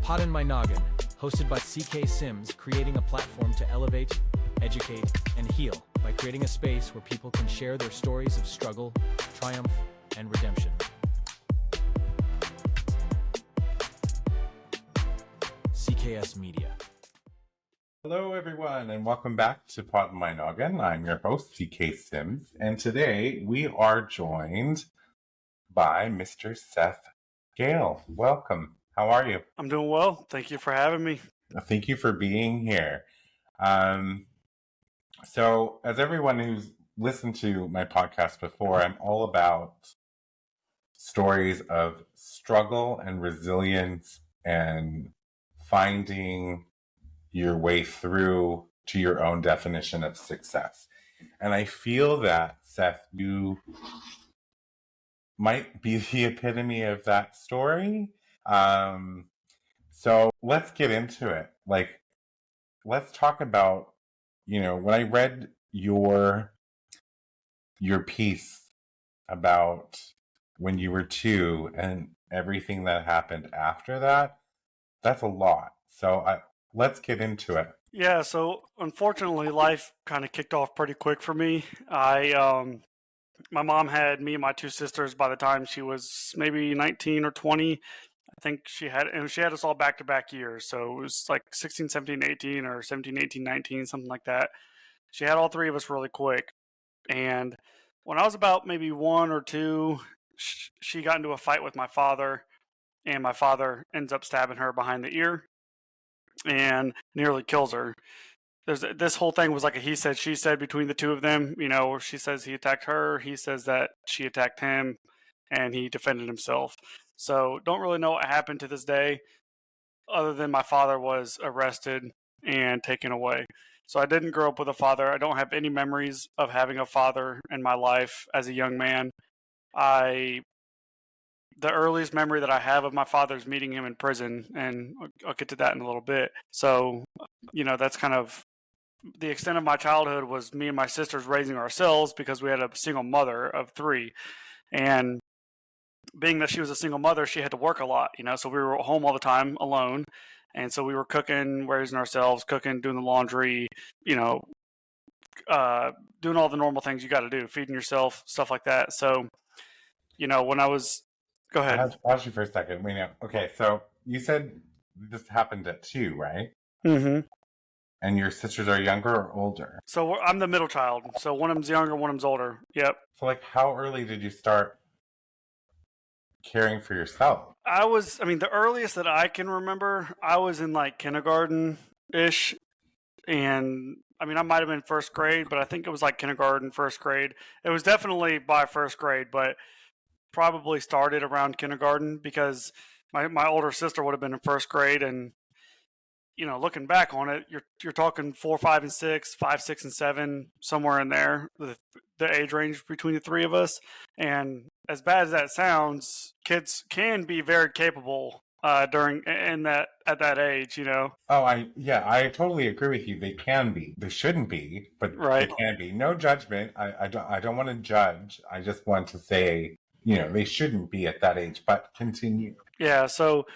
Pot in My Noggin, hosted by CK Sims, creating a platform to elevate, educate, and heal by creating a space where people can share their stories of struggle, triumph, and redemption. CKS Media. Hello, everyone, and welcome back to Pot in My Noggin. I'm your host, CK Sims, and today we are joined by Mr. Seth Gehle. Welcome. How are you? I'm doing well. Thank you for having me. Thank you for being here. So, as everyone who's listened to my podcast before, I'm all about stories of struggle and resilience and finding your way through to your own definition of success. And I feel that, Seth, you might be the epitome of that story. So let's get into it. Let's talk about, when I read your piece about when you were 2 and everything that happened after that, that's a lot. So let's get into it. Yeah, so unfortunately, life kind of kicked off pretty quick for me. My mom had me and my 2 sisters by the time she was maybe 19 or 20. I think she had us all back-to-back years. So it was like 16, 17, 18 or 17, 18, 19, something like that. She had all 3 of us really quick. And when I was about maybe 1 or 2, she got into a fight with my father. And my father ends up stabbing her behind the ear and nearly kills her. This whole thing was like a he said, she said between the 2 of them. She says he attacked her. He says that she attacked him, and he defended himself. So don't really know what happened to this day, other than my father was arrested and taken away. So I didn't grow up with a father. I don't have any memories of having a father in my life as a young man. The earliest memory that I have of my father is meeting him in prison, and I'll get to that in a little bit. So, that's kind of the extent of my childhood. Was me and my sisters raising ourselves because we had a single mother of 3. And being that she was a single mother, she had to work a lot, so we were home all the time alone. And so we were cooking, raising ourselves, cooking, doing the laundry, doing all the normal things you got to do, feeding yourself, stuff like that. So, when I was... Go ahead. I'll pause you for a second. Okay, so you said this happened at 2, right? Mm-hmm. And your sisters are younger or older? So I'm the middle child. So one of them's younger, one of them's older. Yep. So how early did you start caring for yourself? The earliest that I can remember, I was in kindergarten-ish. And I might have been first grade, but I think it was kindergarten, first grade. It was definitely by first grade, but probably started around kindergarten because my older sister would have been in first grade. And looking back on it, you're talking 4, 5, and 6, 5, 6, and 7, somewhere in there, the age range between the 3 of us. And as bad as that sounds, kids can be very capable at that age. Oh, I totally agree with you. They can be. They shouldn't be, but right. They can be. No judgment. I don't want to judge. I just want to say, they shouldn't be at that age, but continue. Yeah, so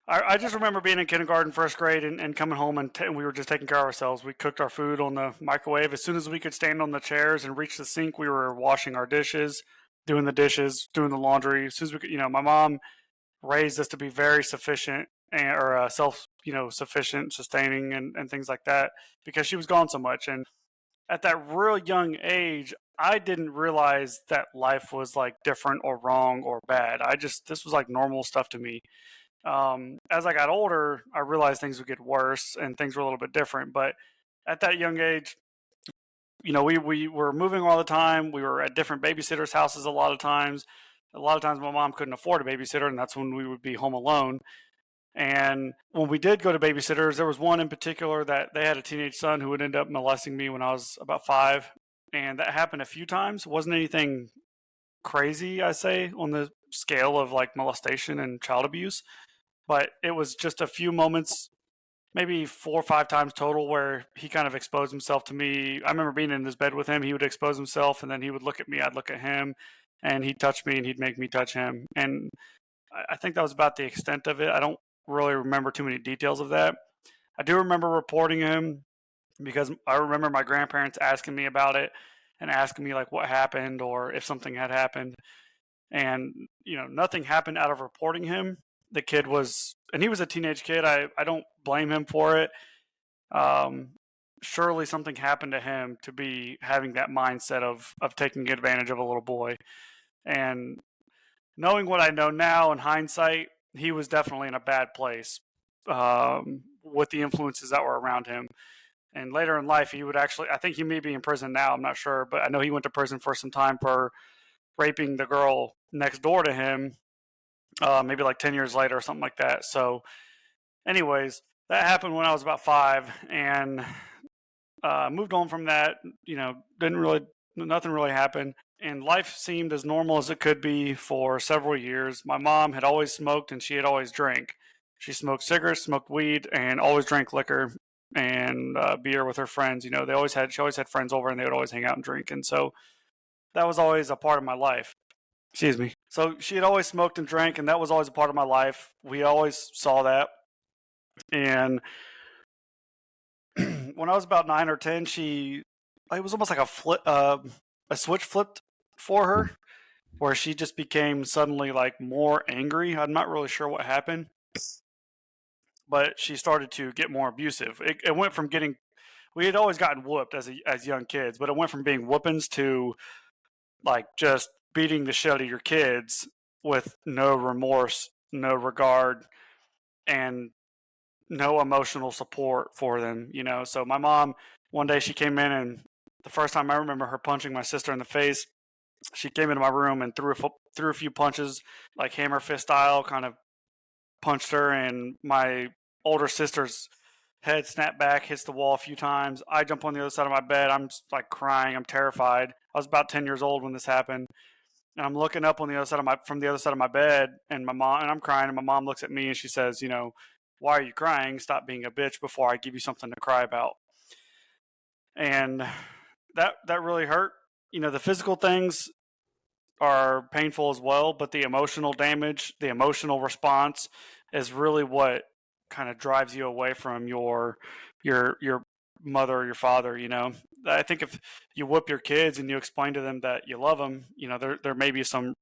I just remember being in kindergarten, first grade, and coming home, and we were just taking care of ourselves. We cooked our food on the microwave. As soon as we could stand on the chairs and reach the sink, we were washing our dishes, doing the laundry. As soon as we could, my mom raised us to be very sufficient or self-sufficient, sustaining, and things like that because she was gone so much. And at that real young age, I didn't realize that life was different or wrong or bad. This was normal stuff to me. As I got older, I realized things would get worse and things were a little bit different. But at that young age, we were moving all the time. We were at different babysitters' houses a lot of times. A lot of times my mom couldn't afford a babysitter, and that's when we would be home alone. And when we did go to babysitters, there was one in particular that they had a teenage son who would end up molesting me when I was about 5. And that happened a few times. It wasn't anything crazy, I say, on the scale of molestation and child abuse. But it was just a few moments, maybe 4 or 5 times total, where he kind of exposed himself to me. I remember being in his bed with him. He would expose himself, and then he would look at me. I'd look at him, and he'd touch me, and he'd make me touch him. And I think that was about the extent of it. I don't really remember too many details of that. I do remember reporting him because I remember my grandparents asking me about it and asking me like what happened or if something had happened. And, nothing happened out of reporting him. The kid and he was a teenage kid. I don't blame him for it. Surely something happened to him to be having that mindset of taking advantage of a little boy. And knowing what I know now in hindsight, he was definitely in a bad place with the influences that were around him. And later in life, I think he may be in prison now, I'm not sure, but I know he went to prison for some time for raping the girl next door to him, maybe like 10 years later or something like that. So anyways, that happened when I was about 5, and moved on from that. Nothing really happened, and life seemed as normal as it could be for several years. My mom had always smoked, and she had always drank. She smoked cigarettes, smoked weed, and always drank liquor and beer with her friends. She always had friends over, and they would always hang out and drink, and so that was always a part of my life. Excuse me. So she had always smoked and drank, and that was always a part of my life. We always saw that. And when I was about 9 or 10, it was almost like a switch flipped for her, where she just became suddenly like more angry. I'm not really sure what happened, but she started to get more abusive. It went from we had always gotten whooped as young kids, but it went from being whoopings to like just beating the shit out of your kids with no remorse, no regard, and no emotional support for them. So my mom, one day she came in, and the first time I remember her punching my sister in the face, she came into my room and threw a few punches, like hammer fist style, kind of punched her, and my older sister's head snapped back, hits the wall a few times. I jump on the other side of my bed. I'm just like crying. I'm terrified. I was about 10 years old when this happened. And I'm looking up on the other side from the other side of my bed, and I'm crying, and my mom looks at me and she says, why are you crying? Stop being a bitch before I give you something to cry about. And that really hurt. The physical things are painful as well, but the emotional damage, the emotional response is really what kind of drives you away from your mother or your father. I think if you whoop your kids and you explain to them that you love them, there may be some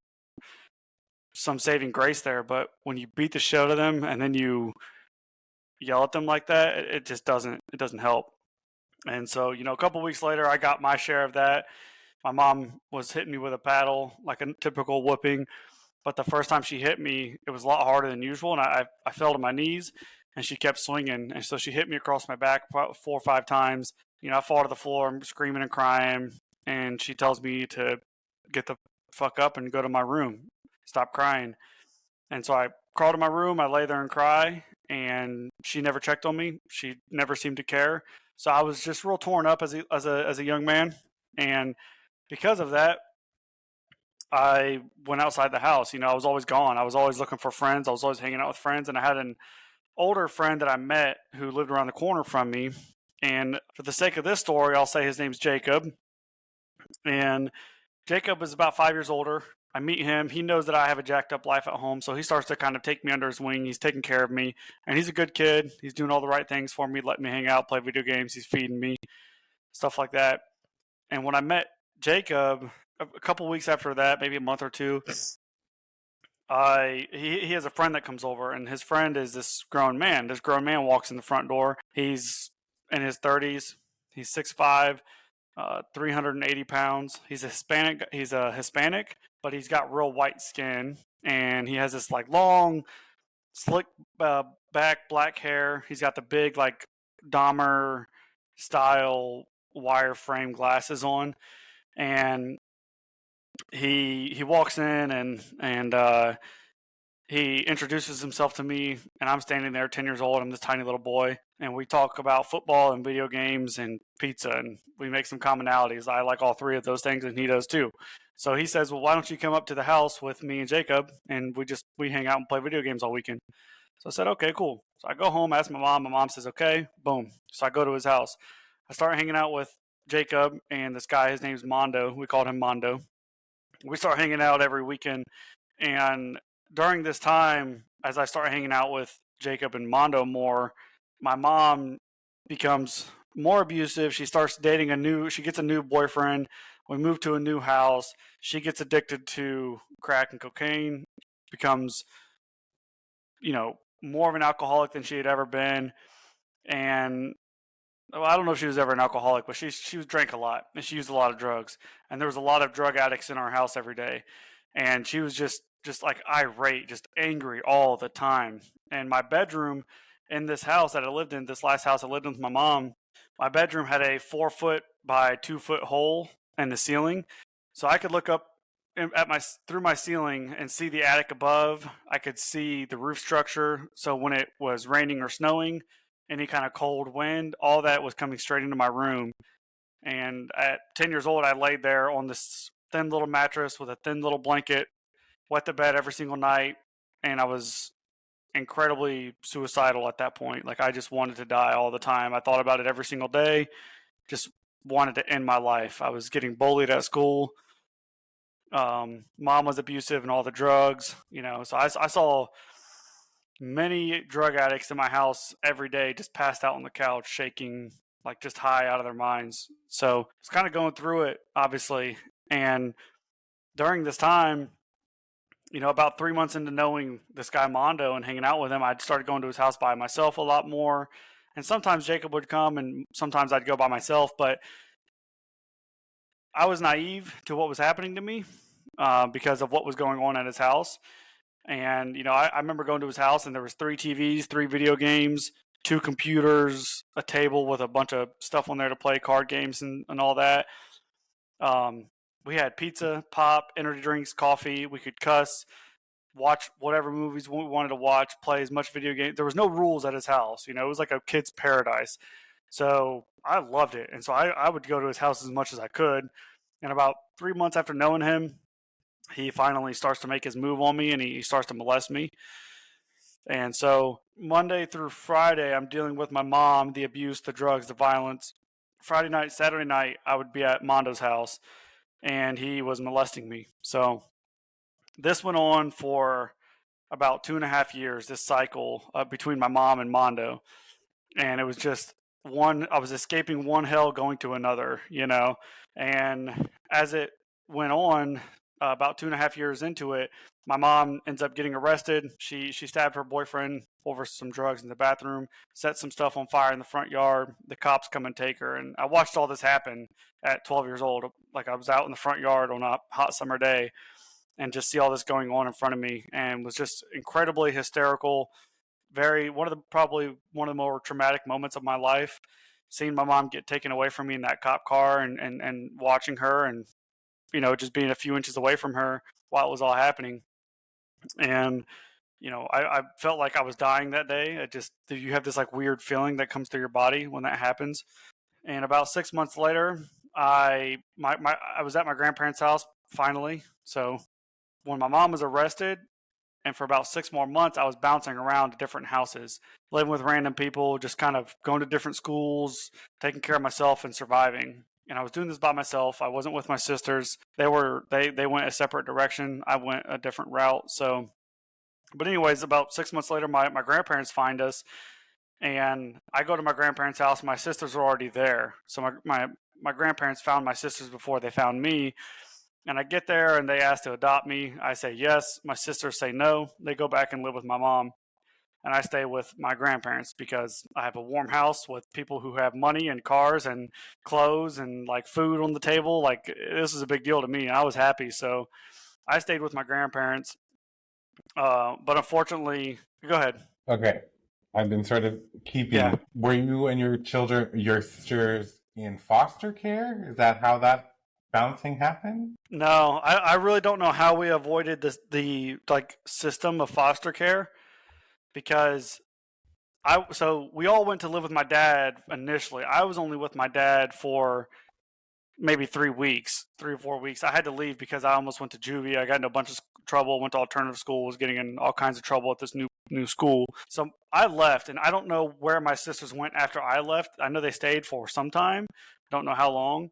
saving grace there, but when you beat the shit out of them and then you yell at them like that, it just doesn't help. And so, a couple weeks later, I got my share of that. My mom was hitting me with a paddle, like a typical whooping. But the first time she hit me, it was a lot harder than usual, and I fell to my knees, and she kept swinging. And so she hit me across my back 4 or 5 times. I fall to the floor, I'm screaming and crying, and she tells me to get the fuck up and go to my room, stop crying. And so I crawl to my room, I lay there and cry, and she never checked on me. She never seemed to care. So I was just real torn up as a young man, and because of that, I went outside the house. I was always gone. I was always looking for friends. I was always hanging out with friends, and I had an older friend that I met who lived around the corner from me. And for the sake of this story, I'll say his name's Jacob. And Jacob is about 5 years older. I meet him. He knows that I have a jacked up life at home, so he starts to kind of take me under his wing. He's taking care of me, and he's a good kid. He's doing all the right things for me, letting me hang out, play video games. He's feeding me, stuff like that. And when I met Jacob, a couple weeks after that, maybe a month or two, he has a friend that comes over, and his friend is this grown man. This grown man walks in the front door. He's in his 30s. He's 6'5", 380 pounds. He's a Hispanic, but he's got real white skin, and he has this like long, slick back black hair. He's got the big like Dahmer style wireframe glasses on, and he walks in and he introduces himself to me, and I'm standing there 10 years old. I'm this tiny little boy, and we talk about football and video games and pizza, and we make some commonalities. I like all 3 of those things, and he does too. So he says, well, why don't you come up to the house with me and Jacob, and we hang out and play video games all weekend. So I said, okay, cool. So I go home, ask my mom. My mom says, okay, boom. So I go to his house. I start hanging out with Jacob and this guy. His name's Mondo. We called him Mondo. We start hanging out every weekend, and during this time, as I start hanging out with Jacob and Mondo more, my mom becomes more abusive. She starts dating she gets a new boyfriend. We move to a new house. She gets addicted to crack and cocaine, becomes, more of an alcoholic than she had ever been. And well, I don't know if she was ever an alcoholic, but she was drank a lot and she used a lot of drugs. And there was a lot of drug addicts in our house every day. And she was just like irate, just angry all the time. And my bedroom in this house that I lived in, this last house I lived in with my mom, my bedroom had a 4-foot by 2-foot hole in the ceiling. So I could look up through my ceiling and see the attic above. I could see the roof structure. So when it was raining or snowing, any kind of cold wind, all that was coming straight into my room. And at 10 years old, I laid there on this thin little mattress with a thin little blanket, wet the bed every single night. And I was incredibly suicidal at that point. Like, I just wanted to die all the time. I thought about it every single day, just wanted to end my life. I was getting bullied at school. Mom was abusive and all the drugs, so I saw many drug addicts in my house every day, just passed out on the couch, shaking, like just high out of their minds. So it's kind of going through it, obviously. And during this time, about 3 months into knowing this guy Mondo and hanging out with him, I started going to his house by myself a lot more. And sometimes Jacob would come and sometimes I'd go by myself, but I was naive to what was happening to me because of what was going on at his house. And, I remember going to his house and there was 3 TVs, 3 video games, 2 computers, a table with a bunch of stuff on there to play card games and all that. We had pizza, pop, energy drinks, coffee. We could cuss, watch whatever movies we wanted to watch, play as much video games. There was no rules at his house. It was like a kid's paradise. So I loved it. And so I would go to his house as much as I could. And about 3 months after knowing him, he finally starts to make his move on me and he starts to molest me. And so Monday through Friday, I'm dealing with my mom, the abuse, the drugs, the violence. Friday night, Saturday night, I would be at Mondo's house and he was molesting me. So this went on for about 2.5 years, this cycle between my mom and Mondo. And it was just I was escaping one hell going to another, and as it went on, about 2.5 years into it, my mom ends up getting arrested. She stabbed her boyfriend over some drugs in the bathroom, set some stuff on fire in the front yard. The cops come and take her. And I watched all this happen at 12 years old. Like, I was out in the front yard on a hot summer day and just see all this going on in front of me and was just incredibly hysterical. Probably one of the more traumatic moments of my life, seeing my mom get taken away from me in that cop car and watching her and, just being a few inches away from her while it was all happening. And, I felt like I was dying that day. You have this like weird feeling that comes through your body when that happens. And about 6 months later, I was at my grandparents' house finally. So when my mom was arrested, and for about 6 more months, I was bouncing around to different houses, living with random people, just kind of going to different schools, taking care of myself and surviving. And I was doing this by myself. I wasn't with my sisters. They went a separate direction. I went a different route. So, but anyways, about 6 months later, my grandparents find us, and I go to my grandparents' house. My sisters are already there. So my grandparents found my sisters before they found me. And I get there and they ask to adopt me. I say yes. My sisters say no. They go back and live with my mom. And I stay with my grandparents because I have a warm house with people who have money and cars and clothes and like food on the table. Like, this is a big deal to me. I was happy. So I stayed with my grandparents. But unfortunately, go ahead. Okay. I've been sort of keeping. Yeah. Were you and your sisters in foster care? Is that how that bouncing happened? No, I really don't know how we avoided the system of foster care, because we all went to live with my dad initially. I was only with my dad for maybe 3 weeks, 3 or 4 weeks. I had to leave because I almost went to juvie. I got into a bunch of trouble, went to alternative school, was getting in all kinds of trouble at this new school. So I left, and I don't know where my sisters went after I left. I know they stayed for some time. Don't know how long.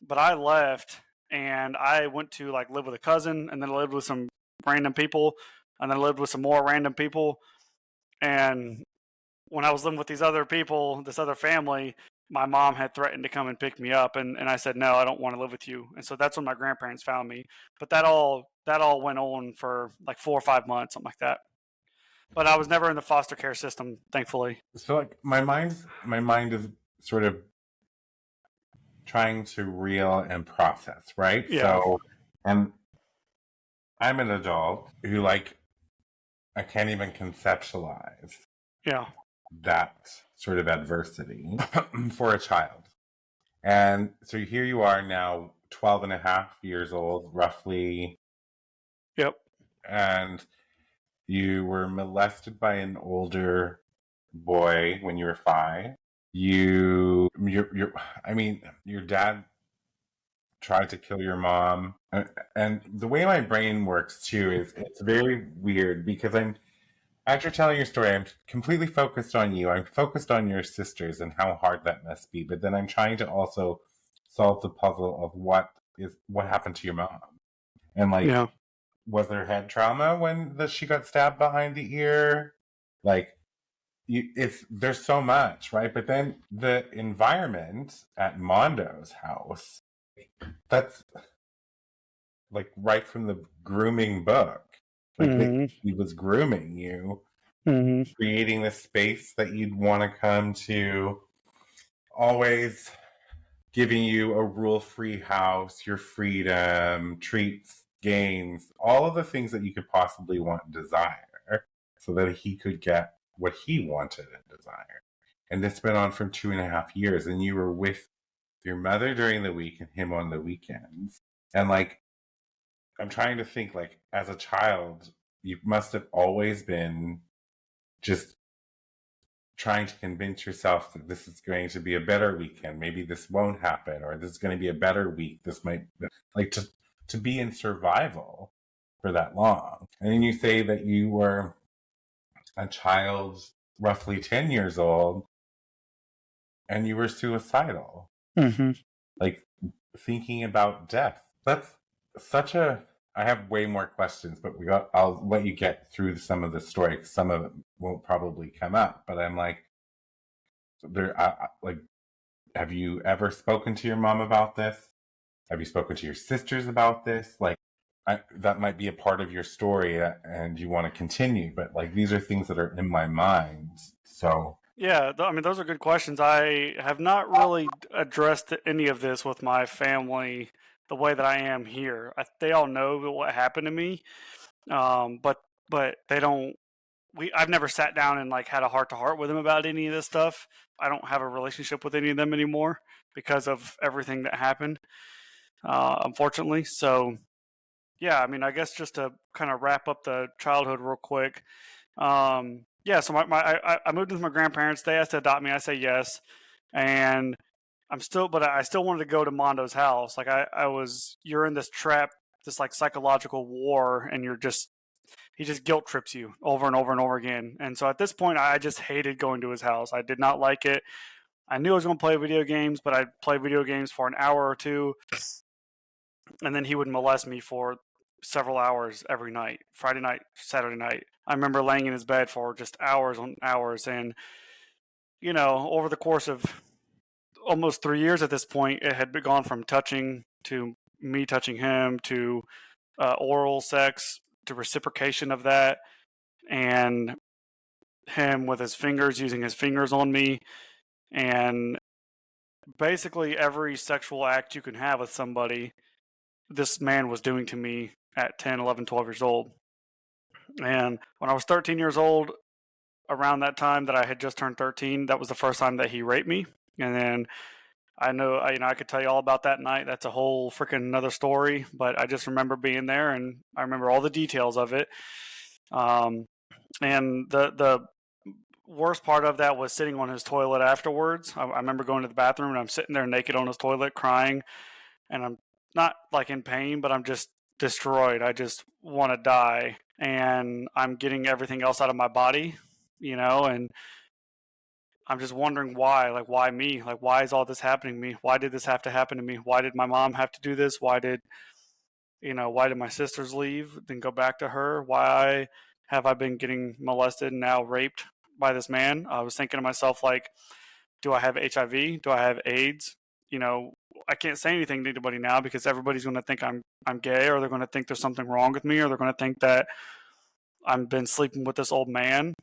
But I left and I went to live with a cousin, and then I lived with some random people, and then I lived with some more random people. And when I was living with these other people, this other family, my mom had threatened to come and pick me up, and I said, no, I don't want to live with you. And so that's when my grandparents found me. But that all went on for like 4 or 5 months, something like that. But I was never in the foster care system, thankfully. So like my mind is sort of trying to reel and process, right? Yeah. So, and I'm an adult who like I can't even conceptualize Yeah. that sort of adversity for a child. And so here you are now 12 and a half years old, roughly. Yep. And you were molested by an older boy when you were 5. I mean, your dad tried to kill your mom. And the way my brain works too is it's very weird because after telling your story, I'm completely focused on you. I'm focused on your sisters and how hard that must be. But then I'm trying to also solve the puzzle of what happened to your mom. And like, Yeah. was there head trauma when she got stabbed behind the ear? Like, there's so much, right? But then the environment at Mondo's house, that's like right from the grooming book. Like he was grooming you, creating this space that you'd want to come to, always giving you a rule-free house, your freedom, treats, games, all of the things that you could possibly want and desire so that he could get what he wanted and desired. And this went on for 2.5 years, and you were with your mother during the week and him on the weekends. And like, I'm trying to think, like, as a child, you must have always been just trying to convince yourself that this is going to be a better weekend. Maybe this won't happen, or this is going to be a better week. This might, like, to be in survival for that long. And then you say that you were a child, roughly 10 years old, and you were suicidal. Like, thinking about death. That's such a... I have way more questions, but I'll let you get through some of the story. Some of it won't probably come up, but I'm like, like, have you ever spoken to your mom about this? Have you spoken to your sisters about this? Like, that might be a part of your story and you want to continue, but like, these are things that are in my mind. So yeah, I mean, those are good questions. I have not really addressed any of this with my family the way that I am here. They all know what happened to me, but they don't. I've never sat down and like had a heart to heart with them about any of this stuff. I don't have a relationship with any of them anymore because of everything that happened, unfortunately. So yeah, I mean, I guess just to kind of wrap up the childhood real quick. Yeah, so I moved with my grandparents. They asked to adopt me. I say yes, and I still wanted to go to Mondo's house. Like you're in this trap, this like psychological war, and he just guilt trips you over and over and over again. And so at this point, I just hated going to his house. I did not like it. I knew I was going to play video games, but I'd play video games for an hour or two, and then he would molest me for several hours every night, Friday night, Saturday night. I remember laying in his bed for just hours on hours. And, over the course of almost 3 years at this point, it had gone from touching to me touching him to oral sex to reciprocation of that, and him with his fingers, using his fingers on me, and basically every sexual act you can have with somebody, this man was doing to me at 10, 11, 12 years old. And when I was 13 years old, around that time that I had just turned 13, that was the first time that he raped me. And then I could tell you all about that night. That's a whole freaking another story. But I just remember being there, and I remember all the details of it. And the worst part of that was sitting on his toilet afterwards. I remember going to the bathroom, and I'm sitting there naked on his toilet crying, and I'm not like in pain, but I'm just destroyed. I just want to die, and I'm getting everything else out of my body, and I'm just wondering why. Like, why me? Like, why is all this happening to me? Why did this have to happen to me? Why did my mom have to do this? Why did my sisters leave, then go back to her? Why have I been getting molested and now raped by this man? I was thinking to myself, like, do I have HIV? Do I have AIDS? You know, I can't say anything to anybody now because everybody's going to think I'm gay, or they're going to think there's something wrong with me, or they're going to think that I've been sleeping with this old man.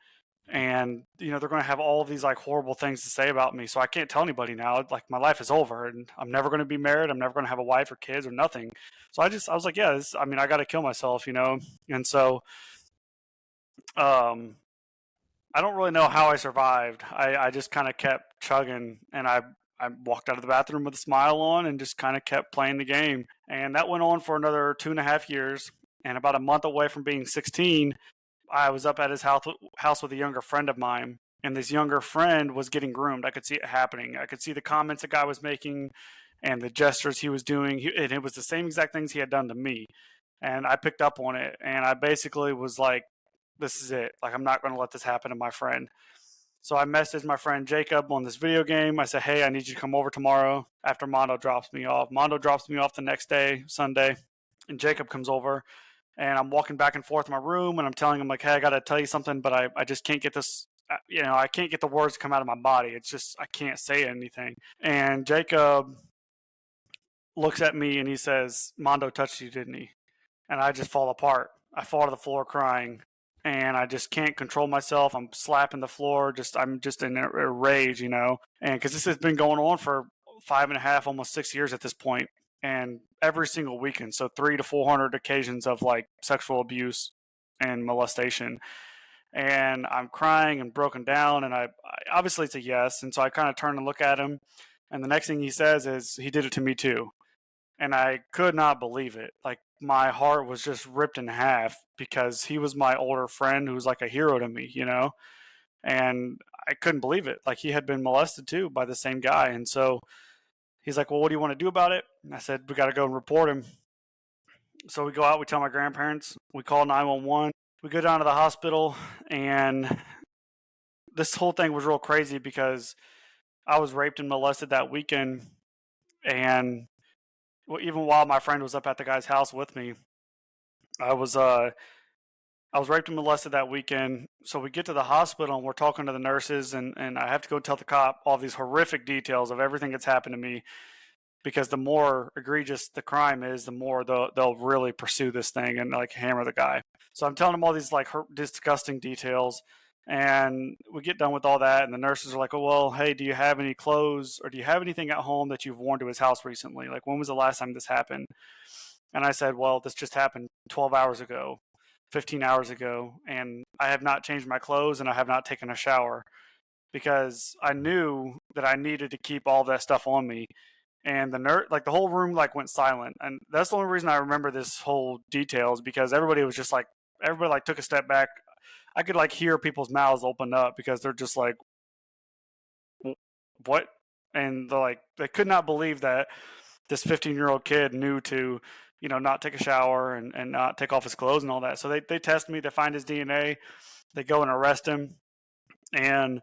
And, you know, they're going to have all of these like horrible things to say about me. So I can't tell anybody now. Like, my life is over and I'm never going to be married. I'm never going to have a wife or kids or nothing. So I was like, yeah, I got to kill myself, you know? And so, I don't really know how I survived. I just kind of kept chugging, and I walked out of the bathroom with a smile on and just kind of kept playing the game. And that went on for another 2.5 years. And about a month away from being 16, I was up at his house with a younger friend of mine. And this younger friend was getting groomed. I could see it happening. I could see the comments the guy was making and the gestures he was doing. And it was the same exact things he had done to me. And I picked up on it. And I basically was like, this is it. Like, I'm not going to let this happen to my friend. So I messaged my friend Jacob on this video game. I said, hey, I need you to come over tomorrow after Mondo drops me off. Mondo drops me off the next day, Sunday, and Jacob comes over. And I'm walking back and forth in my room, and I'm telling him, like, hey, I got to tell you something, but I just can't get this, you know, I can't get the words to come out of my body. It's just, I can't say anything. And Jacob looks at me and he says, Mondo touched you, didn't he? And I just fall apart. I fall to the floor crying. And I just can't control myself. I'm slapping the floor. I'm just in a rage, you know. And because this has been going on for 5.5, almost 6 years at this point, and every single weekend, so 300 to 400 occasions of like sexual abuse and molestation. And I'm crying and broken down. And I obviously it's a yes. And so I kind of turn and look at him. And the next thing he says is, he did it to me too. And I could not believe it. Like, my heart was just ripped in half because he was my older friend who was like a hero to me, you know? And I couldn't believe it. Like, he had been molested too by the same guy. And so he's like, well, what do you want to do about it? And I said, we got to go and report him. So we go out, we tell my grandparents, we call 911, we go down to the hospital, and this whole thing was real crazy because I was raped and molested that weekend. And even while my friend was up at the guy's house with me, I was raped and molested that weekend. So we get to the hospital and we're talking to the nurses, and I have to go tell the cop all these horrific details of everything that's happened to me, because the more egregious the crime is, the more they'll really pursue this thing and like hammer the guy. So I'm telling them all these like disgusting details. And we get done with all that, and the nurses are like, oh, well, hey, do you have any clothes, or do you have anything at home that you've worn to his house recently? Like, when was the last time this happened? And I said, well, this just happened 12 hours ago, 15 hours ago, and I have not changed my clothes and I have not taken a shower, because I knew that I needed to keep all that stuff on me. And the whole room like went silent. And that's the only reason I remember this whole details, because everybody took a step back. I could like hear people's mouths open up because they're just like, what? And they could not believe that this 15-year-old kid knew to, you know, not take a shower and not take off his clothes and all that. So they test me, they find his DNA, they go and arrest him. And,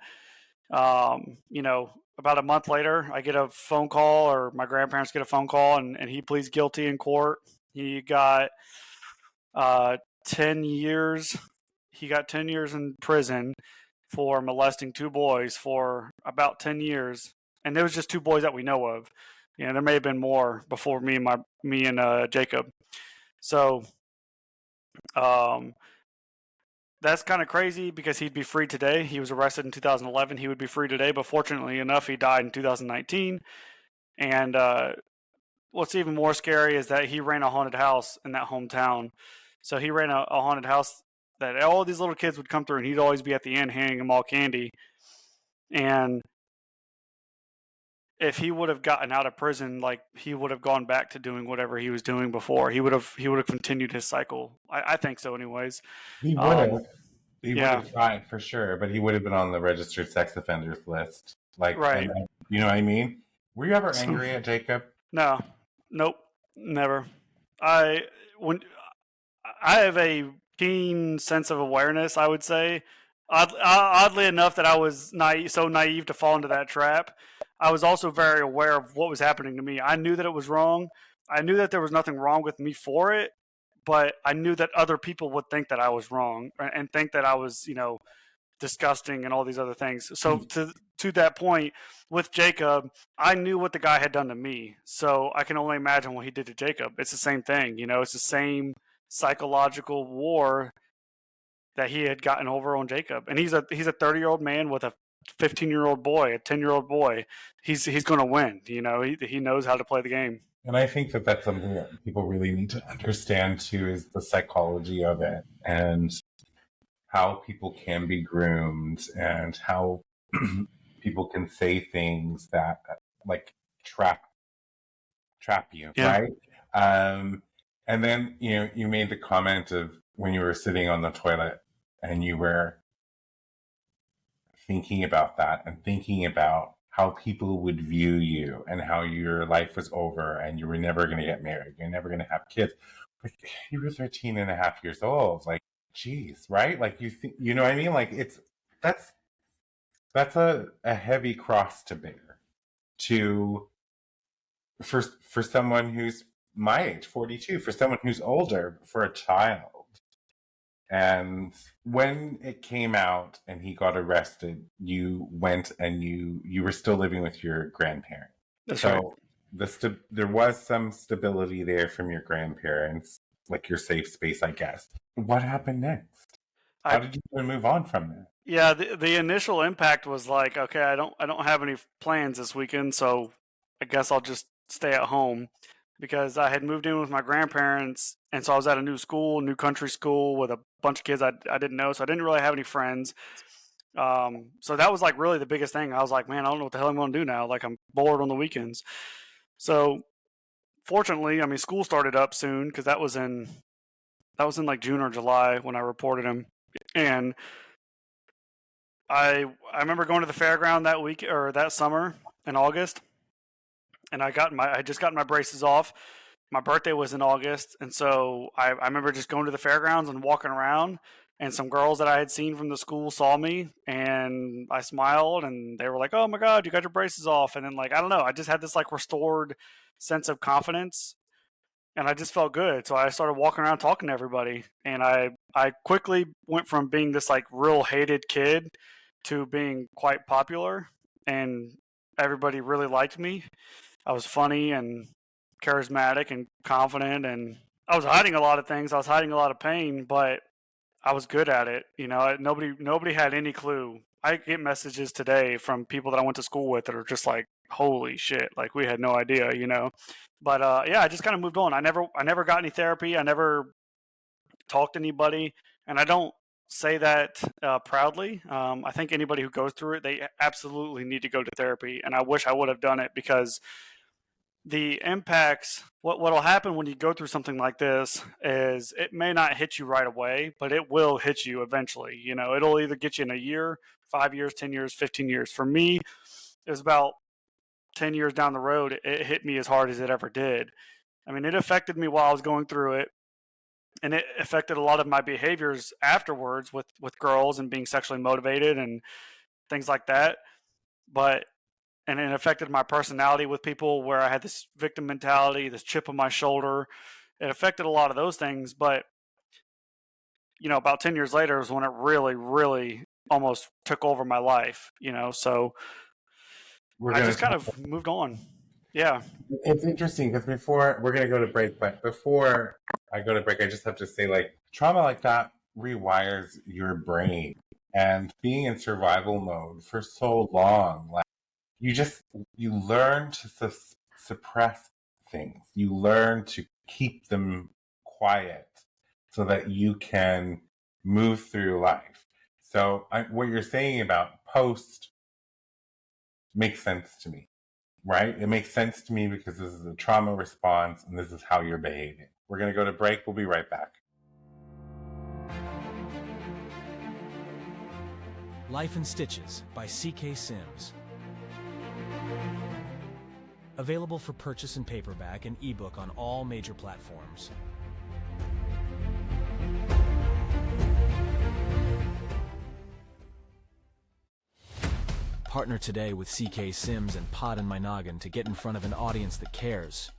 you know, about a month later, I get a phone call, or my grandparents get a phone call, and he pleads guilty in court. He got 10 years. He got 10 years in prison for molesting 2 boys for about 10 years. And there was just 2 boys that we know of. You know, there may have been more before me and Jacob. So that's kind of crazy, because he'd be free today. He was arrested in 2011. He would be free today, but fortunately enough, he died in 2019. And what's even more scary is that he ran a haunted house in that hometown. So he ran a haunted house that all these little kids would come through, and he'd always be at the end handing them all candy. And if he would have gotten out of prison, like, he would have gone back to doing whatever he was doing before. He would have continued his cycle. I think so, anyways. He would have. He would have tried for sure, but he would have been on the registered sex offenders list. Like, right. You know what I mean? Were you ever angry at Jacob? No. Nope. Never. I have a keen sense of awareness, I would say. Oddly enough, that I was so naive to fall into that trap. I was also very aware of what was happening to me. I knew that it was wrong. I knew that there was nothing wrong with me for it, but I knew that other people would think that I was wrong and think that I was, disgusting and all these other things. So to that point with Jacob, I knew what the guy had done to me. So I can only imagine what he did to Jacob. It's the same thing, it's the same psychological war that he had gotten over on Jacob. And he's a 30-year-old man with a 15-year-old boy, a 10-year-old boy. He's going to win. He knows how to play the game. And I think that that's something that people really need to understand too, is the psychology of it and how people can be groomed and how people can say things that like trap you, right? And then, you made the comment of when you were sitting on the toilet and you were thinking about that and thinking about how people would view you and how your life was over and you were never going to get married. You're never going to have kids. Like, you were 13 and a half years old. Like, geez, right? Like, you know what I mean? Like, that's a heavy cross to bear for someone who's my age, 42, for someone who's older, for a child. And when it came out and he got arrested, you went and you were still living with your grandparents. That's right. There was some stability there from your grandparents, like your safe space, I guess. What happened next? How did you move on from that? Yeah, the initial impact was like, okay, I don't have any plans this weekend, so I guess I'll just stay at home, because I had moved in with my grandparents, and so I was at a new school, new country school with a bunch of kids I didn't know, so I didn't really have any friends. So that was like really the biggest thing. I was like, man, I don't know what the hell I'm going to do now. Like, I'm bored on the weekends. So fortunately, I mean, school started up soon, because that was in like June or July when I reported him. And I remember going to the fairground that week or that summer in August, and I just got my braces off. My birthday was in August, and so I remember just going to the fairgrounds and walking around, and some girls that I had seen from the school saw me, and I smiled, and they were like, "Oh my God, you got your braces off!" And then, like, I don't know, I just had this like restored sense of confidence, and I just felt good. So I started walking around talking to everybody, and I quickly went from being this like real hated kid to being quite popular, and everybody really liked me. I was funny and charismatic and confident, and I was hiding a lot of things. I was hiding a lot of pain, but I was good at it. Nobody had any clue. I get messages today from people that I went to school with that are just like, holy shit, like, we had no idea, But yeah, I just kind of moved on. I never got any therapy. I never talked to anybody, and I don't say that proudly. I think anybody who goes through it, they absolutely need to go to therapy, and I wish I would have done it, because the impacts, what'll happen when you go through something like this is it may not hit you right away, but it will hit you eventually. It'll either get you in a year, 5 years, 10 years, 15 years. For me, it was about 10 years down the road, it hit me as hard as it ever did. I mean, it affected me while I was going through it, and it affected a lot of my behaviors afterwards with girls and being sexually motivated and things like that. And it affected my personality with people, where I had this victim mentality, this chip on my shoulder. It affected a lot of those things. But, about 10 years later was when it really, really almost took over my life, So I just kind of moved on. Yeah. It's interesting because before we're going to go to break, but before I go to break, I just have to say, like, trauma like that rewires your brain, and being in survival mode for so long, like, you learn to suppress things. You learn to keep them quiet so that you can move through life. So what you're saying about post makes sense to me, right? It makes sense to me because this is a trauma response and this is how you're behaving. We're going to go to break. We'll be right back. Life in Stitches by CK Sims. Available for purchase in paperback and ebook on all major platforms. Partner today with CK Sims and Pod in My Noggin to get in front of an audience that cares.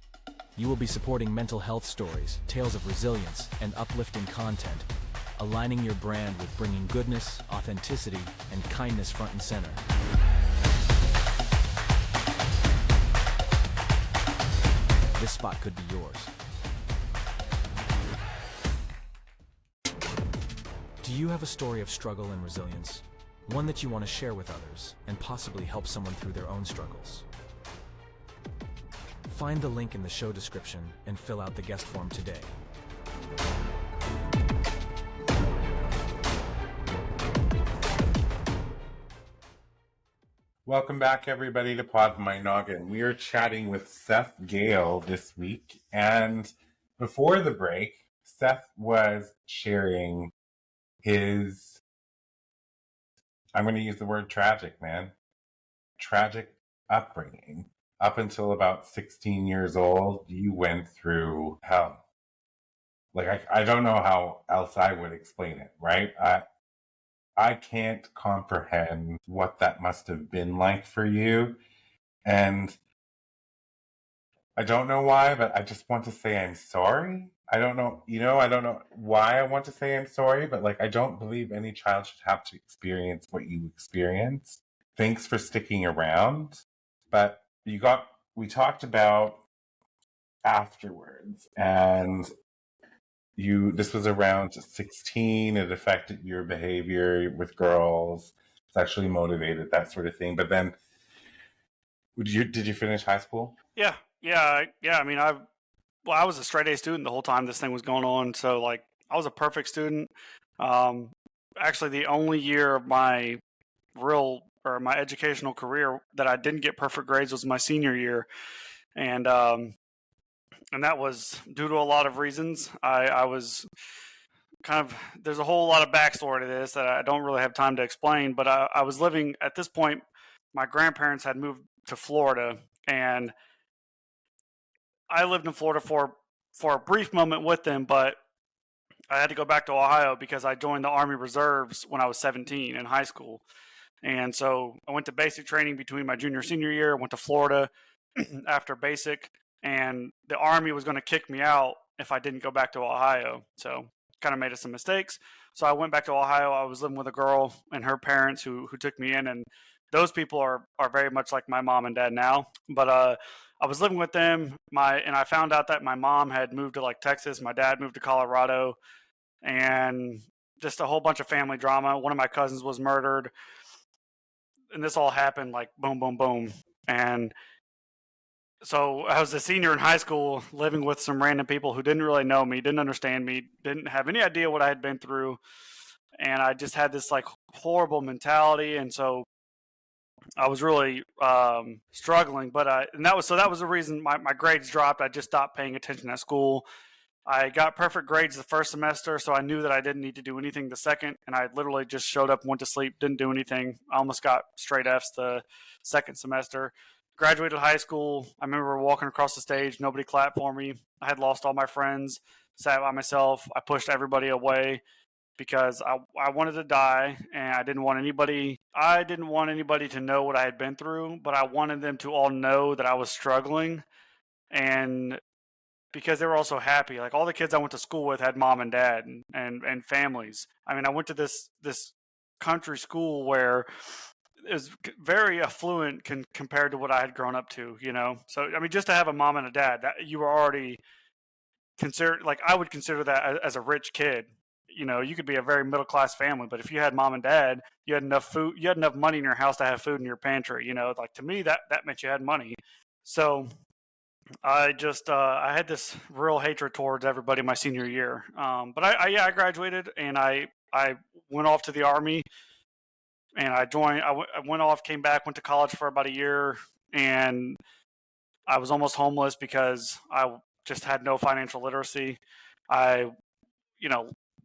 You will be supporting mental health stories, tales of resilience, and uplifting content, aligning your brand with bringing goodness, authenticity, and kindness front and center. This spot could be yours. Do you have a story of struggle and resilience? One that you want to share with others and possibly help someone through their own struggles? Find the link in the show description and fill out the guest form today. Welcome back, everybody, to Pod My Noggin. We are chatting with Seth Gehle this week, and before the break, Seth was sharing his, I'm going to use the word tragic, man, tragic upbringing. Up until about 16 years old, you went through hell. Like, I don't know how else I would explain it, right? I can't comprehend what that must have been like for you. And I don't know why, but I just want to say I'm sorry. I don't know, I don't know why I want to say I'm sorry, but like, I don't believe any child should have to experience what you experienced. Thanks for sticking around. But we talked about afterwards, and this was around 16. It affected your behavior with girls, sexually motivated, that sort of thing. But then, did you finish high school? Yeah. I mean, I was a straight A student the whole time this thing was going on. So like, I was a perfect student. Actually, the only year of my my educational career that I didn't get perfect grades was my senior year, and that was due to a lot of reasons. I was there's a whole lot of backstory to this that I don't really have time to explain, but I was living at this point. My grandparents had moved to Florida, and I lived in Florida for a brief moment with them, but I had to go back to Ohio because I joined the Army Reserves when I was 17 in high school. And so I went to basic training between my junior and senior year, went to Florida after basic, and the Army was going to kick me out if I didn't go back to Ohio. So kind of made some mistakes. So I went back to Ohio. I was living with a girl and her parents who took me in, and those people are very much like my mom and dad now. But I was living with them, and I found out that my mom had moved to like Texas, my dad moved to Colorado, and just a whole bunch of family drama. One of my cousins was murdered, and this all happened like boom, boom, boom. And so I was a senior in high school living with some random people who didn't really know me, didn't understand me, didn't have any idea what I had been through. And I just had this like horrible mentality. And so I was really struggling, but that was the reason my grades dropped. I just stopped paying attention at school. I got perfect grades the first semester, so I knew that I didn't need to do anything the second, and I literally just showed up, went to sleep, didn't do anything. I almost got straight Fs the second semester. Graduated high school. I remember walking across the stage, nobody clapped for me. I had lost all my friends, sat by myself. I pushed everybody away because I wanted to die, and I didn't want anybody to know what I had been through, but I wanted them to all know that I was struggling, and because they were also happy. Like all the kids I went to school with had mom and dad and families. I mean, I went to this country school where it was very affluent compared to what I had grown up to, So, I mean, just to have a mom and a dad, that you were already considered, like I would consider that as a rich kid. You could be a very middle-class family, but if you had mom and dad, you had enough food, you had enough money in your house to have food in your pantry, like to me, that meant you had money. So I just I had this real hatred towards everybody my senior year. But I graduated, and I went off to the Army, and I joined. I went off, came back, went to college for about a year, and I was almost homeless because I just had no financial literacy. I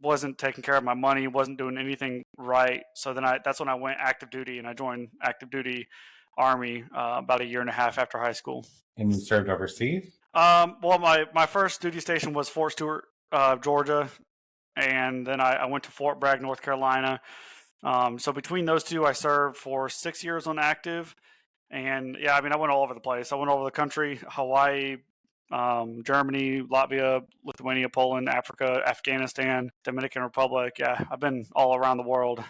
wasn't taking care of my money, wasn't doing anything right. So then that's when I went active duty, and I joined active duty Army about a year and a half after high school. And you served overseas? Well, my first duty station was Fort Stewart, Georgia, and then I went to Fort Bragg, North Carolina. So between those two, I served for 6 years on active. And yeah, I mean, I went all over the place. I went all over the country: Hawaii, Germany, Latvia, Lithuania, Poland, Africa, Afghanistan, Dominican Republic. Yeah, I've been all around the world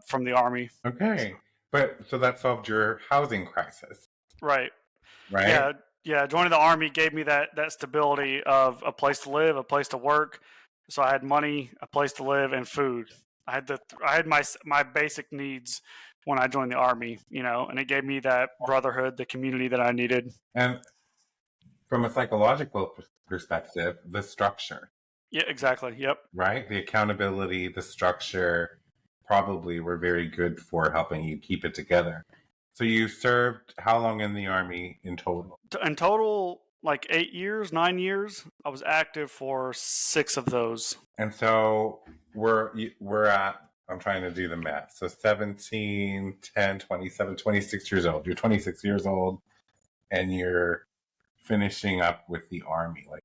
from the Army. Okay. But so that solved your housing crisis, Right. right? Yeah. Joining the Army gave me that stability of a place to live, a place to work. So I had money, a place to live, and food. I had my basic needs when I joined the Army, and it gave me that brotherhood, the community that I needed. And from a psychological perspective, the structure, Yeah, exactly. Yep. right? The accountability, the structure probably were very good for helping you keep it together. So you served how long in the Army in total? In total, like 8 years, 9 years. I was active for 6 of those. And so we're at, I'm trying to do the math. So 17, 10, 27, 26 years old. You're 26 years old and you're finishing up with the Army. Like,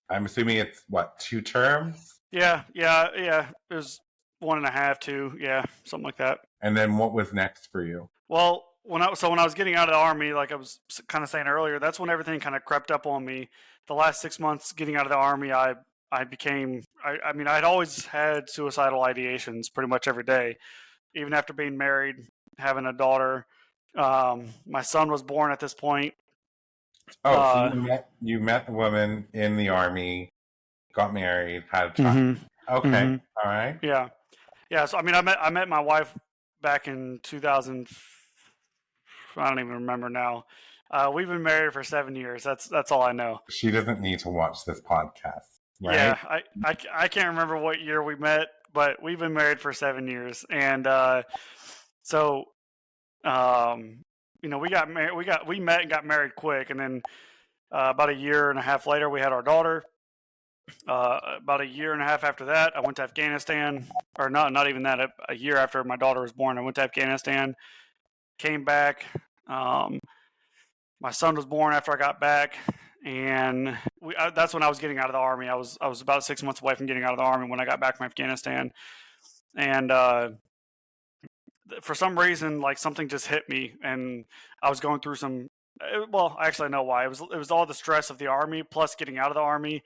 I'm assuming it's what, 2 terms? Yeah. It was 1.5, 2. Yeah, something like that. And then what was next for you? Well, when I was getting out of the Army, like I was kind of saying earlier, that's when everything kind of crept up on me. The last 6 months getting out of the Army, I mean, I'd always had suicidal ideations pretty much every day, even after being married, having a daughter. My son was born at this point. Oh, so you met a woman in the Army, got married, had a child. Okay, all right. Yeah. So I mean, I met my wife back in 2000. I don't even remember now. We've been married for 7 years. That's all I know. She doesn't need to watch this podcast, right? Yeah, I can't remember what year we met, but we've been married for 7 years, and so we got married. We met and got married quick, and then about a year and a half later, we had our daughter. About a year and a half after that, I went to Afghanistan, or not even that. A year after my daughter was born, I went to Afghanistan. Came back. My son was born after I got back, and that's when I was getting out of the Army. I was about 6 months away from getting out of the Army when I got back from Afghanistan, and for some reason, like something just hit me, and I was going through some. Well, actually, I know why. It was all the stress of the Army plus getting out of the Army.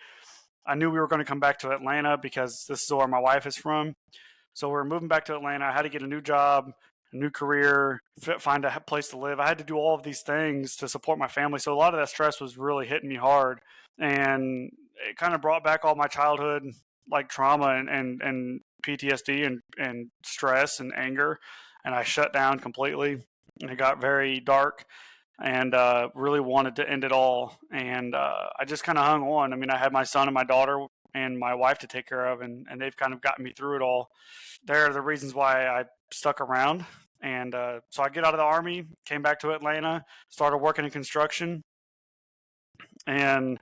I knew we were going to come back to Atlanta because this is where my wife is from. So we're moving back to Atlanta. I had to get a new job, a new career, find a place to live. I had to do all of these things to support my family. So a lot of that stress was really hitting me hard. And it kind of brought back all my childhood, like trauma and PTSD and stress and anger. And I shut down completely. And it got very dark and really wanted to end it all. And I just kind of hung on. I mean, I had my son and my daughter and my wife to take care of, and they've kind of gotten me through it all. They're the reasons why I stuck around. And so I get out of the Army, came back to Atlanta, started working in construction. And,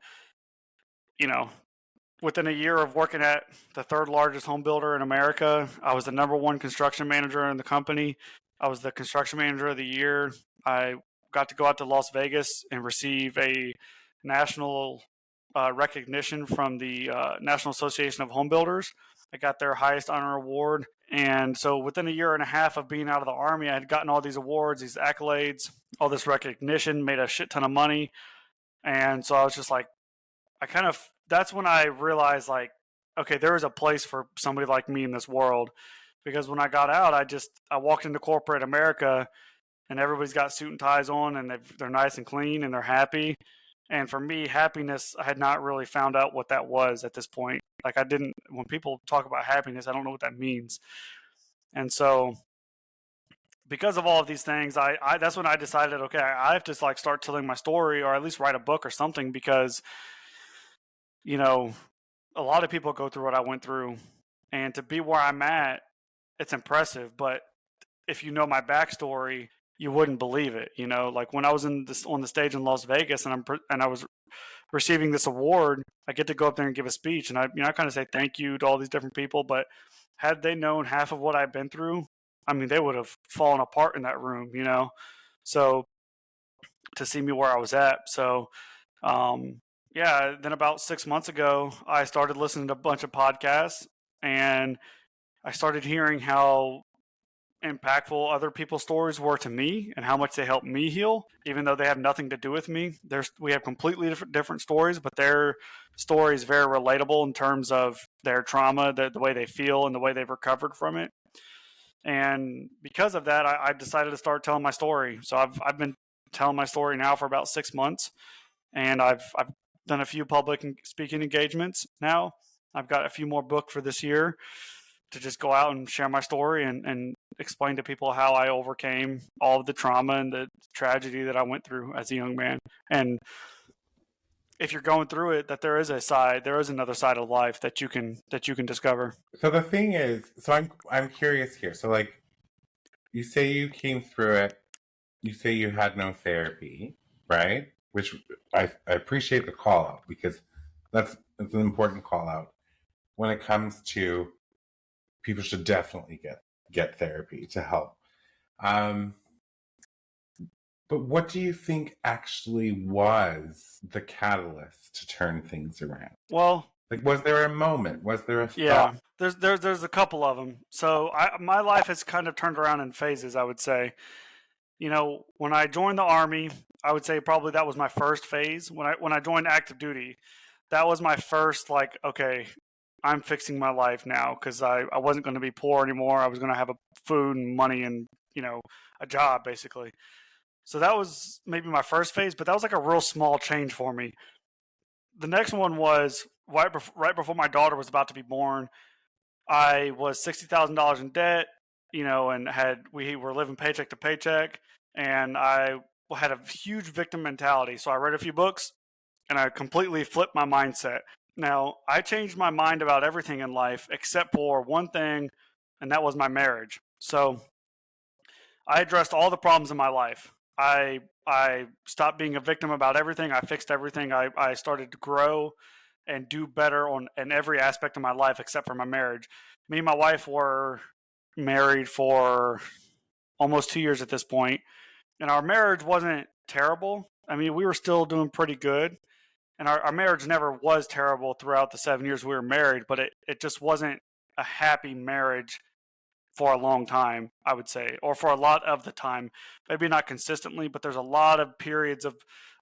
within a year of working at the 3rd largest home builder in America, I was the #1 construction manager in the company. I was the construction manager of the year. I got to go out to Las Vegas and receive a national recognition from the National Association of Home Builders. I got their highest honor award. And so within a year and a half of being out of the Army, I had gotten all these awards, these accolades, all this recognition, made a shit ton of money. And so I was just like, that's when I realized, like, okay, there is a place for somebody like me in this world. Because when I got out, I walked into corporate America and everybody's got suit and ties on and they're nice and clean and they're happy. And for me, happiness, I had not really found out what that was at this point. Like when people talk about happiness, I don't know what that means. And so because of all of these things, that's when I decided, okay, I have to start telling my story or at least write a book or something because, a lot of people go through what I went through, and to be where I'm at, it's impressive. But if you know my backstory, you wouldn't believe it. Like when I was on the stage in Las Vegas and I was receiving this award, I get to go up there and give a speech, and I kind of say thank you to all these different people. But had they known half of what I've been through, I mean, they would have fallen apart in that room, So to see me where I was at, so then about 6 months ago, I started listening to a bunch of podcasts, and I started hearing how impactful other people's stories were to me and how much they helped me heal, even though they have nothing to do with me. We have completely different stories, but their story is very relatable in terms of their trauma, the way they feel, and the way they've recovered from it. And because of that, I decided to start telling my story. So I've been telling my story now for about 6 months, and I've done a few public speaking engagements now. I've got a few more booked for this year to just go out and share my story and explain to people how I overcame all of the trauma and the tragedy that I went through as a young man. And if you're going through it, that there is another side of life that you can discover. So the thing is, so I'm curious here. So like, you say you came through it. You say you had no therapy, right? Which I appreciate the call out, because it's an important call out when it comes to people should definitely get therapy to help. But what do you think actually was the catalyst to turn things around? Well, like, was there a moment? Was there a thought? Yeah, there's a couple of them. So my life has kind of turned around in phases, I would say. You know, when I joined the Army, I would say probably that was my first phase. When I joined active duty, that was my first, like, okay, I'm fixing my life now, because I wasn't going to be poor anymore. I was going to have food and money and, a job, basically. So that was maybe my first phase, but that was like a real small change for me. The next one was right before my daughter was about to be born. I was $60,000 in debt, and we were living paycheck to paycheck, and I had a huge victim mentality. So I read a few books, and I completely flipped my mindset. Now, I changed my mind about everything in life except for one thing, and that was my marriage. So I addressed all the problems in my life. I stopped being a victim about everything. I fixed everything. I started to grow and do better in every aspect of my life except for my marriage. Me and my wife were married for almost 2 years at this point, and our marriage wasn't terrible. I mean, we were still doing pretty good, and our marriage never was terrible throughout the 7 years we were married, but it just wasn't a happy marriage for a long time, I would say, or for a lot of the time. Maybe not consistently, but there's a lot of periods of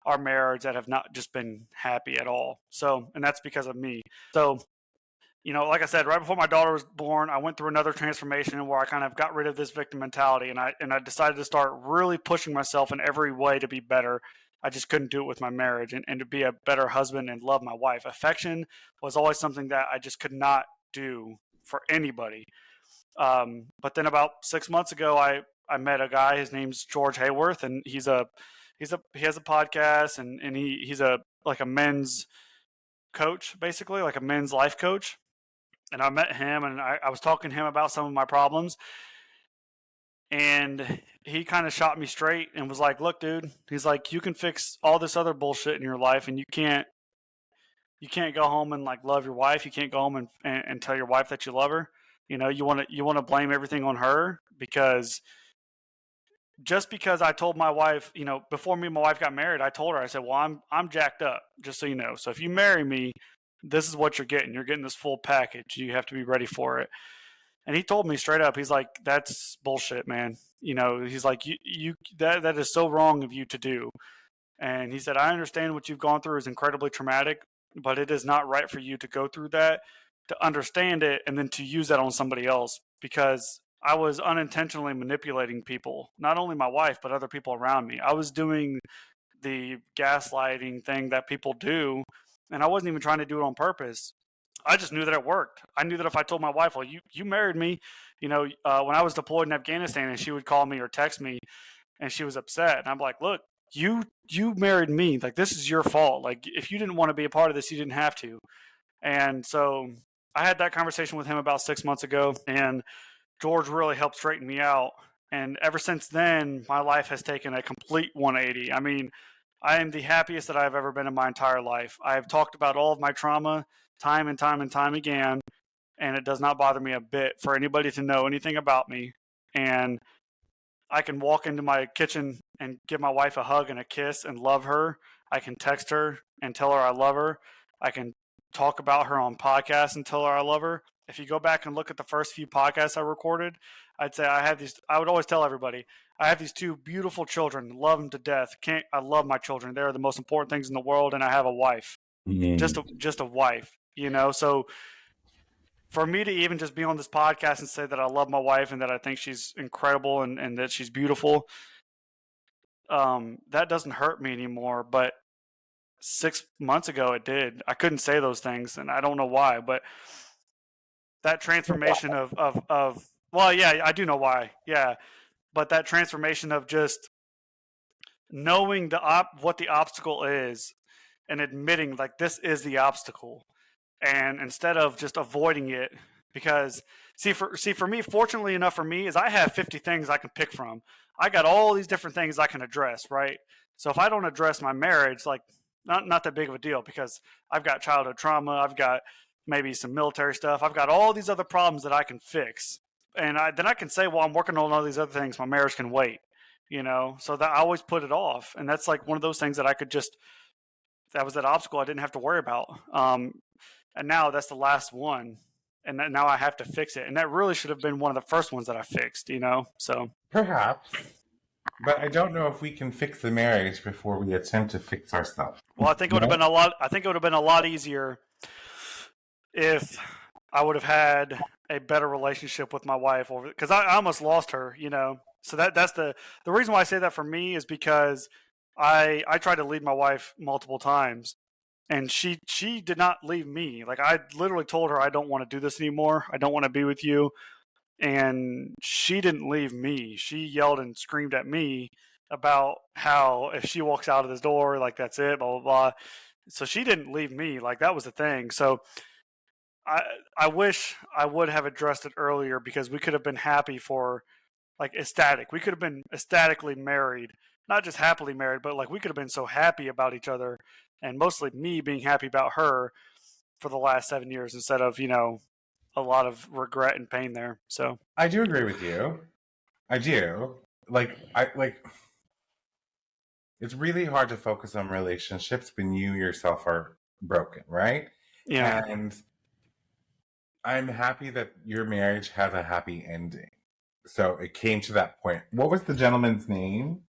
our marriage that have not just been happy at all. So, and that's because of me. So, like I said, right before my daughter was born, I went through another transformation where I kind of got rid of this victim mentality, and I decided to start really pushing myself in every way to be better. I just couldn't do it with my marriage, and to be a better husband and love my wife. Affection was always something that I just could not do for anybody. But then about 6 months ago, I met a guy. His name's George Hayworth, and he has a podcast, and he's a men's coach, basically, like a men's life coach. And I met him, and I was talking to him about some of my problems, and he kind of shot me straight and was like, "Look, dude," he's like, "you can fix all this other bullshit in your life, and you can't go home and like love your wife. You can't go home and tell your wife that you love her. You want to blame everything on her, because just because I told my wife, before me and my wife got married, I told her, I said, well, I'm jacked up, just so you know. So if you marry me, this is what you're getting. You're getting this full package. You have to be ready for it." And he told me straight up, he's like, "That's bullshit, man." He's like, that is so wrong of you to do. And he said, "I understand what you've gone through is incredibly traumatic, but it is not right for you to go through that, to understand it, and then to use that on somebody else, because I was unintentionally manipulating people, not only my wife, but other people around me. I was doing the gaslighting thing that people do, and I wasn't even trying to do it on purpose. I just knew that it worked. I knew that if I told my wife, well, you married me, when I was deployed in Afghanistan, and she would call me or text me, and she was upset. And I'm like, look, you married me. Like, this is your fault. Like, if you didn't want to be a part of this, you didn't have to. And so I had that conversation with him about 6 months ago, and George really helped straighten me out. And ever since then, my life has taken a complete 180. I mean, I am the happiest that I've ever been in my entire life. I have talked about all of my trauma time and time and time again, and it does not bother me a bit for anybody to know anything about me. And I can walk into my kitchen and give my wife a hug and a kiss and love her. I can text her and tell her I love her. I can talk about her on podcasts and tell her I love her. if you go back and look at the first few podcasts I recorded, I'd say I would always tell everybody, I have these 2 beautiful children, love them to death. I love my children. They're the most important things in the world. And I have a wife, just a wife, So for me to even just be on this podcast and say that I love my wife and that I think she's incredible and that she's beautiful, that doesn't hurt me anymore. But 6 months ago, it did. I couldn't say those things, and I don't know why, but that transformation of well, yeah, I do know why. Yeah. But that transformation of just knowing what the obstacle is and admitting like this is the obstacle, and instead of just avoiding it, because for me, fortunately enough for me, is I have 50 things I can pick from. I got all these different things I can address, right? So if I don't address my marriage, like not that big of a deal, because I've got childhood trauma, I've got maybe some military stuff, I've got all these other problems that I can fix, and then I can say, well, I'm working on all these other things, my marriage can wait, so that I always put it off. And that's like one of those things that I could just, that was that obstacle I didn't have to worry about, and now that's the last one, and now I have to fix it, and that really should have been one of the first ones that I fixed, so Perhaps. But I don't know if we can fix the marriage before we attempt to fix ourselves. Well, I think it would have been a lot easier if I would have had a better relationship with my wife, because I almost lost her, So that's the reason why I say that for me is because I tried to leave my wife multiple times, and she did not leave me. Like, I literally told her, I don't want to do this anymore. I don't want to be with you. And she didn't leave me. She yelled and screamed at me about how if she walks out of this door, like, that's it, blah, blah, blah. So she didn't leave me. Like, that was the thing. So I wish I would have addressed it earlier, because we could have been happy for, like, ecstatic. We could have been ecstatically married, not just happily married, but like we could have been so happy about each other, and mostly me being happy about her for the last 7 years instead of, a lot of regret and pain there. So I do agree with you. I do. It's really hard to focus on relationships when you yourself are broken, right? yeah. And I'm happy that your marriage has a happy ending. So it came to that point. What was the gentleman's name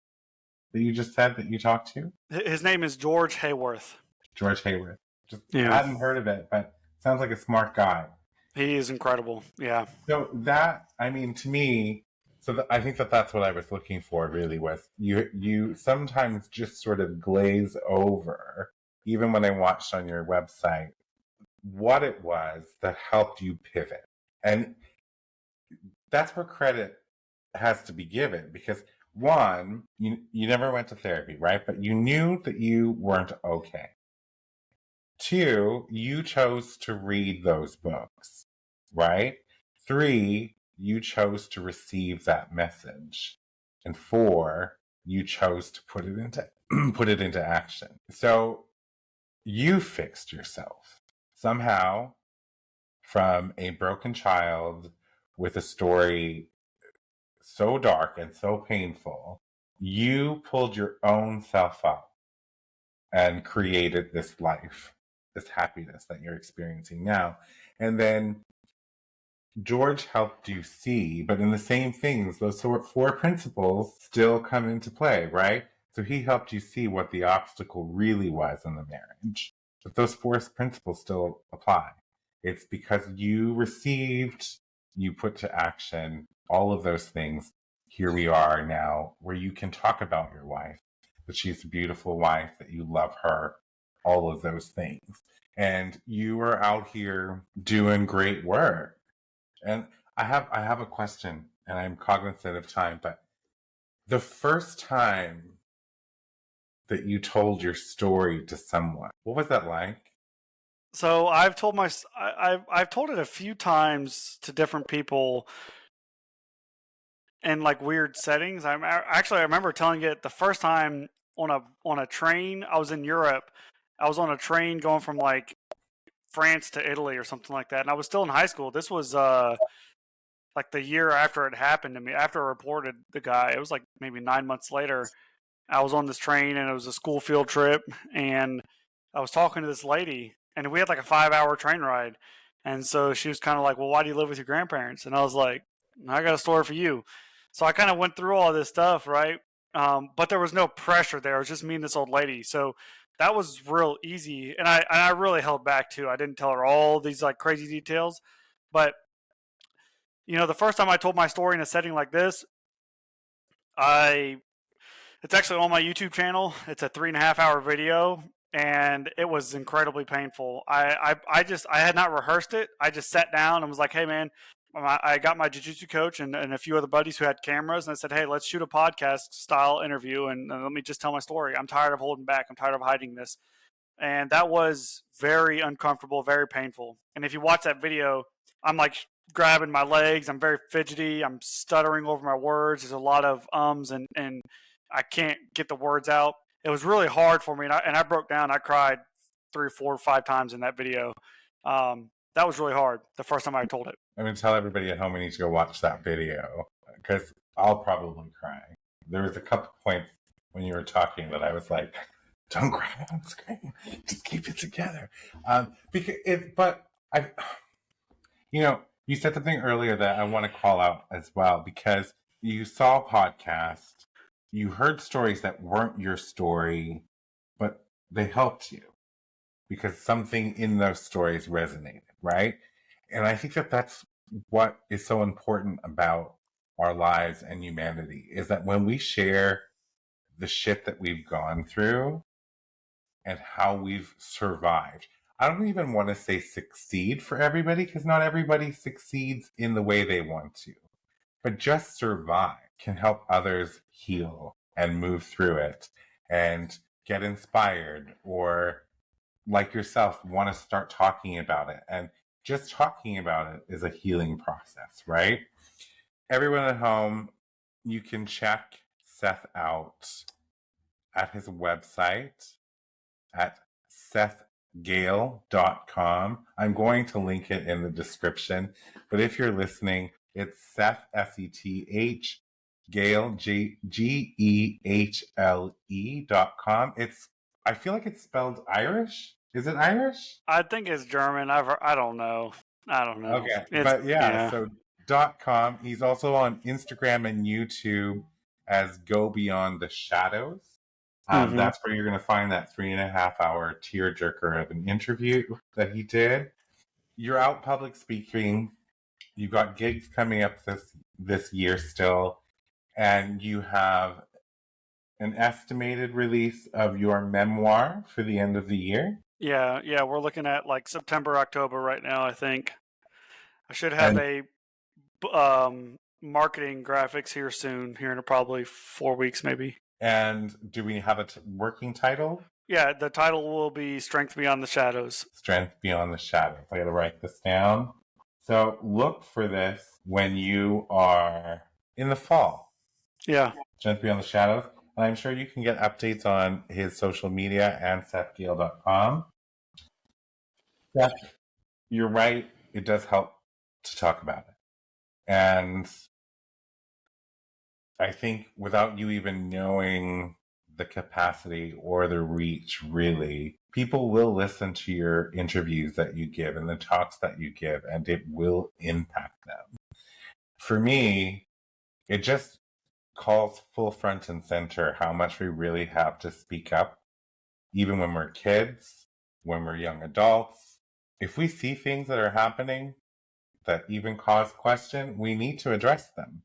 that you just said that you talked to? His name is George Hayworth. George Hayworth. I hadn't heard of it, but sounds like a smart guy. He is incredible. Yeah. So to me, I think that's what I was looking for, really, was you sometimes just sort of glaze over, even when I watched on your website, what it was that helped you pivot. And that's where credit has to be given, because one, you never went to therapy, right? But you knew that you weren't okay. 2, you chose to read those books, right? 3, you chose to receive that message. And 4, you chose to put it into action. So you fixed yourself somehow from a broken child with a story so dark and so painful. You pulled your own self up and created this life, this happiness that you're experiencing now. And then George helped you see, but in the same things, those 4 principles still come into play, right? So he helped you see what the obstacle really was in the marriage. But those 4 principles still apply. It's because you received, you put to action all of those things. Here we are now, where you can talk about your wife, that she's a beautiful wife, that you love her, all of those things. And you are out here doing great work. And I have a question, and I'm cognizant of time, but the first time that you told your story to someone, what was that like? So I've told I've told it a few times to different people in like weird settings. I remember telling it the first time on a train. I was in Europe. I was on a train going from like France to Italy or something like that, and I was still in high school. This was like the year after it happened to me. After I reported the guy, it was like maybe 9 months later. I was on this train, and it was a school field trip, and I was talking to this lady, and we had like a 5-hour train ride, And so she was kind of like, well, why do you live with your grandparents? And I was like, I got a story for you. So I kind of went through all this stuff, right? But there was no pressure there. It was just me and this old lady. So that was real easy. And I really held back too. I didn't tell her all these like crazy details. But, the first time I told my story in a setting like this, it's actually on my YouTube channel. It's a 3.5-hour video, and it was incredibly painful. I had not rehearsed it. I just sat down and was like, hey man, I got my jiu-jitsu coach and a few other buddies who had cameras, and I said, hey, let's shoot a podcast style interview, and let me just tell my story. I'm tired of holding back. I'm tired of hiding this. And that was very uncomfortable, very painful. And if you watch that video, I'm like grabbing my legs. I'm very fidgety. I'm stuttering over my words. There's a lot of ums and I can't get the words out. It was really hard for me, and I broke down. I cried 3, 4, 5 times in that video. That was really hard the first time I told it. I'm going to tell everybody at home we need to go watch that video because I'll probably cry. There was a couple points when you were talking that I was like, don't cry on screen. Just keep it together. You said something earlier that I want to call out as well, because you saw a podcast, you heard stories that weren't your story, but they helped you because something in those stories resonated, right? And I think that that's what is so important about our lives and humanity, is that when we share the shit that we've gone through and how we've survived, I don't even want to say succeed for everybody, because not everybody succeeds in the way they want to, but just survive can help others heal and move through it and get inspired, or like yourself, want to start talking about it. And just talking about it is a healing process, right? Everyone at home, you can check Seth out at his website at Sethgehle.com. I'm going to link it in the description, but if you're listening, it's Seth, S-E-T-H, Gehle, Gehle.com. I feel like it's spelled Irish. Is it Irish? I think it's German. I don't know. Okay, yeah. So .com. He's also on Instagram and YouTube as GoBeyondTheShadows. That's where you're going to find that 3.5-hour tearjerker of an interview that he did. You're out public speaking. You've got gigs coming up this year still, and you have an estimated release of your memoir for the end of the year. Yeah, we're looking at like September, October right now, I think. I should have a marketing graphics here soon, here in probably 4 weeks maybe. And do we have a working title? Yeah, the title will be Strength Beyond the Shadows. Strength Beyond the Shadows. I got to write this down. So look for this when you are in the fall. Yeah. Strength Beyond the Shadows. And I'm sure you can get updates on his social media and Sethgehle.com. Seth, you're right. It does help to talk about it. And I think without you even knowing the capacity or the reach, really, people will listen to your interviews that you give and the talks that you give, and it will impact them. For me, it just calls full front and center how much we really have to speak up, even when we're kids, when we're young adults. If we see things that are happening that even cause question, we need to address them,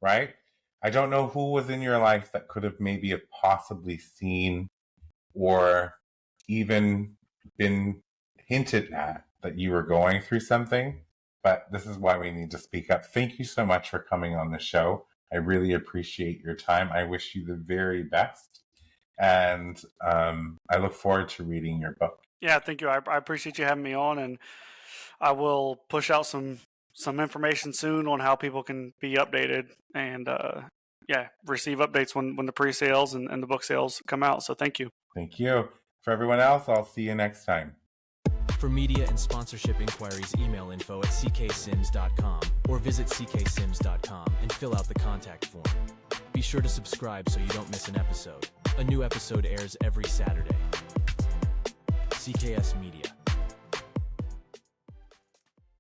right? I don't know who was in your life that could have maybe have possibly seen or even been hinted at that you were going through something, but this is why we need to speak up. Thank you so much for coming on the show. I really appreciate your time. I wish you the very best. And I look forward to reading your book. Yeah, thank you. I appreciate you having me on, and I will push out some information soon on how people can be updated and receive updates when the pre-sales and the book sales come out. So thank you. Thank you. For everyone else, I'll see you next time. For media and sponsorship inquiries, email info@cksims.com or visit cksims.com and fill out the contact form. Be sure to subscribe so you don't miss an episode. A new episode airs every Saturday. CKS Media.